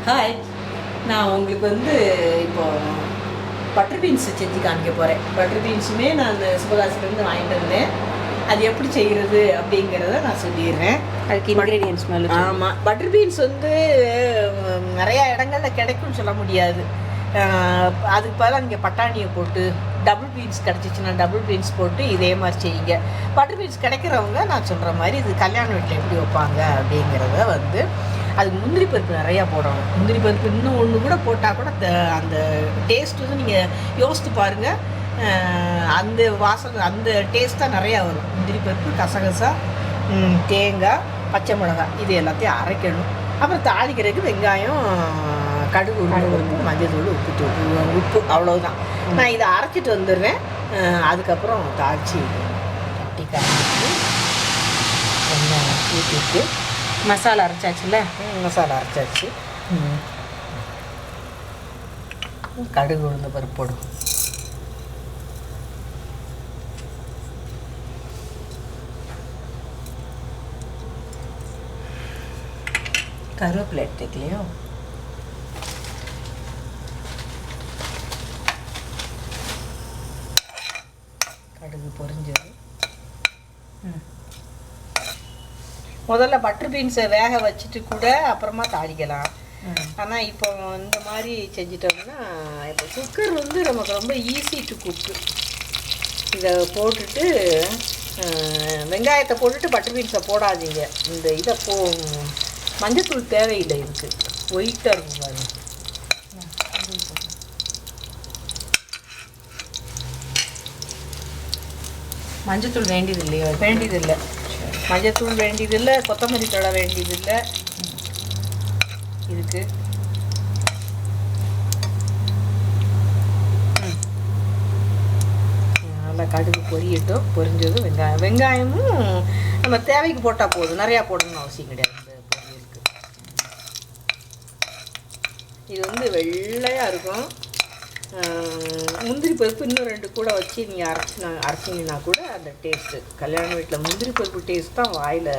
Hi, நான் உங்களுக்கு இப்போ பட்டர் பீன்ஸ் செஞ்சு காமிக்க போகிறேன். பட்டர் பீன்ஸுமே நான் சிவகாசிலேருந்து வாங்கிட்டு வந்தேன். அது எப்படி செய்கிறது அப்படிங்கிறத நான் சொல்லிடுறேன். அதுக்கு இன்க்ரீடியன்ஸ் மேலே. ஆமாம், பட்டர் பீன்ஸ் நிறையா இடங்களில் கிடைக்கும்னு சொல்ல முடியாது. அதுக்கு பதிலாக இங்கே பட்டாணியை போட்டு டபுள் பீன்ஸ் கிடச்சிச்சின்னா டபுள் பீன்ஸ் போட்டு இதே மாதிரி செய்யுங்க. பட்டர் பீன்ஸ் கிடைக்கிறவங்க நான் சொல்கிற மாதிரி இது கல்யாண வீட்டில் எப்படி வைப்பாங்க அப்படிங்கிறத அதுக்கு முந்திரி பருப்பு நிறையா போடணும். முந்திரி பருப்பு இன்னும் ஒன்று கூட போட்டால் கூட அந்த டேஸ்ட் நீங்கள் யோசித்து பாருங்கள். அந்த வாசனை அந்த டேஸ்ட்டாக நிறையா வரும். முந்திரி பருப்பு, கசகசா, தேங்காய், பச்சை மிளகாய் இது எல்லாத்தையும் அரைக்கணும். அப்புறம் தாளிக்கிறதுக்கு வெங்காயம், கடுகு, உருளைப்பருப்பு, மஞ்சள் தூள், உப்பு அவ்வளோதான். நான் இதை அரைச்சிட்டு வந்துடுறேன். அதுக்கப்புறம் தாளித்து கட்டி காய்ச்சி எண்ணெய் ஊற்றிட்டு மசாலா அரைச்சாச்சுல்ல. மசாலா அரைச்சாச்சு. கடுகு, உளுந்த பருப்பு போடும். கருவேப்பிலை எடுத்துக்கலையோ. கடுகு பொரிஞ்சது. முதல்ல பட்டர் பீன்ஸை வேக வச்சுட்டு கூட அப்புறமா தாளிக்கலாம். ஆனால் இப்போ இந்த மாதிரி செஞ்சிட்டோம்னா இப்போ குக்கர் நமக்கு ரொம்ப ஈஸி டு குக்கு. இதை போட்டுட்டு வெங்காயத்தை போட்டுட்டு பட்டர் பீன்ஸை போடாதீங்க. இந்த இதை மஞ்சத்தூள் தேவையில்லை. இதுக்கு ஒயிட்டாக இருக்கும் பாருங்க. மஞ்சத்தூள் வேண்டியது இல்லையோ? வேண்டியதில்லை. மஞ்சத்தூள் வேண்டியதில்லை, கொத்தமல்லி தழை வேண்டியதில்லை. இதுக்கு நல்லா கடுகு பொரியட்டும். பொரிஞ்சதும் வெங்காயமும் நம்ம தேவைக்கு போட்டால் போதும். நிறையா போடணும்னு அவசியம் கிடையாது. இந்த பொரியலுக்கு இது வெள்ளையாக இருக்கும். முந்திரி பருப்பு இன்னும் 2 கூட வச்சு நீங்கள் அரைச்சிங்கன்னா கூட அந்த டேஸ்ட்டு, கல்யாண வீட்டில் முந்திரி பருப்பு டேஸ்ட் தான் வாயில்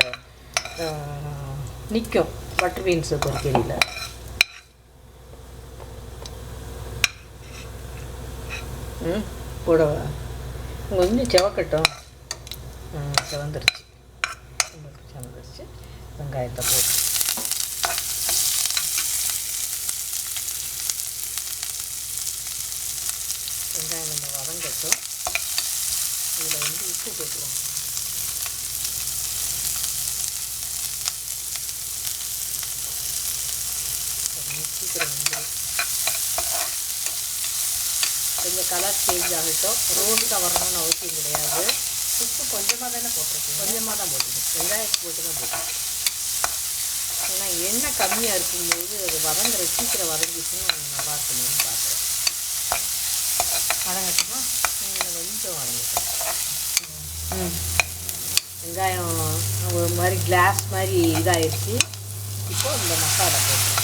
நிற்கும். பட்டர் பீன்ஸு பொரிக்கறியில் கூட கொஞ்சம் செவக்கட்டும். செவந்துருச்சு. வெங்காயத்தை போட்டு வெங்காயம் நம்ம வதங்கட்டும். இதில் உப்பு போட்டுருவோம். சீக்கிரம் கொஞ்சம் கலர் சேஞ்ச் ஆகட்டும். ரோஸ்ட்டாக வரணும்னு அவசியம் கிடையாது. உப்பு கொஞ்சமாக தானே போட்டிருக்கோம். கொஞ்சமாக தான் போட்டுருக்கோம். வெங்காயத்துக்கு போட்டு தான் போட்டுருக்கோம். ஏன்னா எண்ணெய் கம்மியாக இருக்கும்போது அது சீக்கிரம் வதங்கிச்சுன்னா நல்லா இருக்கணும்னு பார்க்குறேன். வதங்கட்டுமா? கொஞ்சம் வதங்கட்டும். வெங்காயம் ஒரு மாதிரி கிளாஸ் மாதிரி இதாகிடுச்சு. இப்போ இந்த மசாலா போட்டுருவோம்.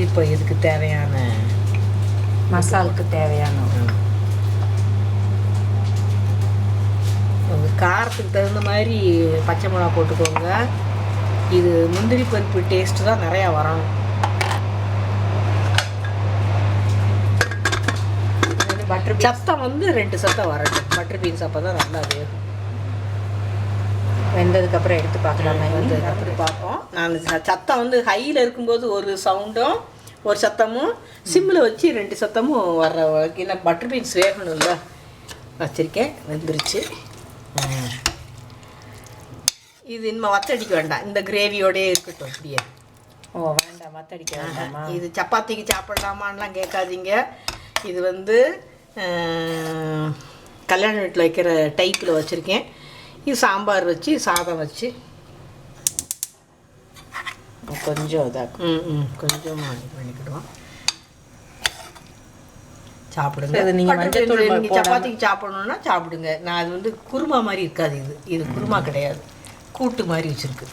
இப்போ இதுக்கு தேவையான மசாலுக்கு தேவையான உங்கள் காரத்துக்கு தகுந்த மாதிரி பச்சை மிளகா போட்டுக்கோங்க. இது முந்திரி பருப்பு டேஸ்ட்டு தான் நிறையா வரணும். பட்டர் சத்தம் 2 சத்தம் வரட்டும். பட்டர் பீன்ஸ் அப்போ தான் நல்லா வேகும். வெந்ததுக்கப்புறம் எடுத்து பார்க்கலாமா? வெந்ததுக்கப்புறம் பார்ப்போம். நான் சத்தம் ஹையில் இருக்கும்போது ஒரு சவுண்டும் ஒரு சத்தமும், சிம்மில் வச்சு 2 சத்தமும் வர்ற வரைக்கும் பட்டர் பீன்ஸ் வேகணும்ல வச்சுருக்கேன். வெந்துருச்சு. இது இன்னும் வத்தடிக்க வேண்டாம். இந்த கிரேவியோடே இருக்கட்டும். அப்படியே வேண்டாம், வத்தடிக்க வேண்டாமா? இது சப்பாத்திக்கு சாப்பிடலாமான்லாம் கேட்காதீங்க. இது கல்யாண வீட்டில் வைக்கிற டைப்பில் வச்சுருக்கேன். இது சாம்பார் வச்சு, சாதம் வச்சு கொஞ்சம் இதாக்கும். கொஞ்சமாக பண்ணிக்கிடுவோம். சாப்பிடுங்க. சரி, நீங்க மஞ்சத்தூள் நீங்கள் சப்பாத்திக்கு சாப்பிடணுன்னா சாப்பிடுங்க. நான் அது வந்து குருமா மாதிரி இருக்காது. இது குருமா கிடையாது, கூட்டு மாதிரி வச்சுருக்கு.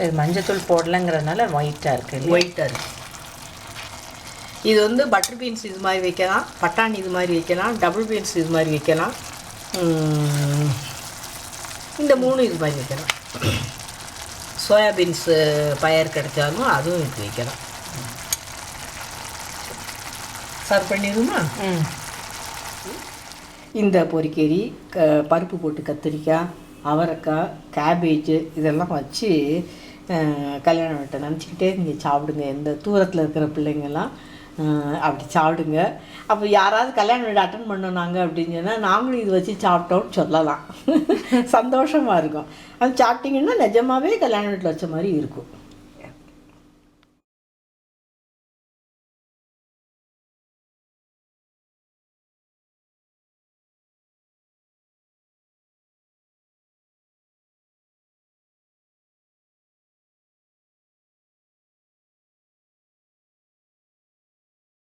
இது மஞ்சத்தூள் போடலைங்கிறதுனால ஒயிட்டாக இருக்குது. ஒயிட்டாக இருக்குது. இது வந்து பட்டர் பீன்ஸ் இது மாதிரி வைக்கலாம், பட்டாணி இது மாதிரி வைக்கலாம், டபுள் பீன்ஸ் இது மாதிரி வைக்கலாம், இந்த 3 இது மாதிரி வைக்கலாம். சோயாபீன்ஸு பயர் கிடைச்சாலும் அதுவும் இது வைக்கலாம். சர்வ் பண்ணிடுமா? இந்த பொரிக்கறி, பருப்பு போட்டு கத்திரிக்காய், அவரைக்காய், கேபேஜு இதெல்லாம் வச்சு கல்யாண வீட்டை நினச்சிக்கிட்டே நீங்கள் சாப்பிடுங்க. எந்த தூரத்தில் இருக்கிற பிள்ளைங்கள்லாம் அப்படி சாப்பிடுங்க. அப்போ யாராவது கல்யாண வீடு அட்டன் பண்ணோனாங்க அப்படின்னு சொன்னால் நாங்களும் இது வச்சு சாப்பிட்டோம்னு சொல்லலாம். சந்தோஷமாக இருக்கும். அது சாப்பிட்டிங்கன்னா நிஜமாகவே கல்யாண வீட்டில் வச்ச மாதிரி இருக்கும்.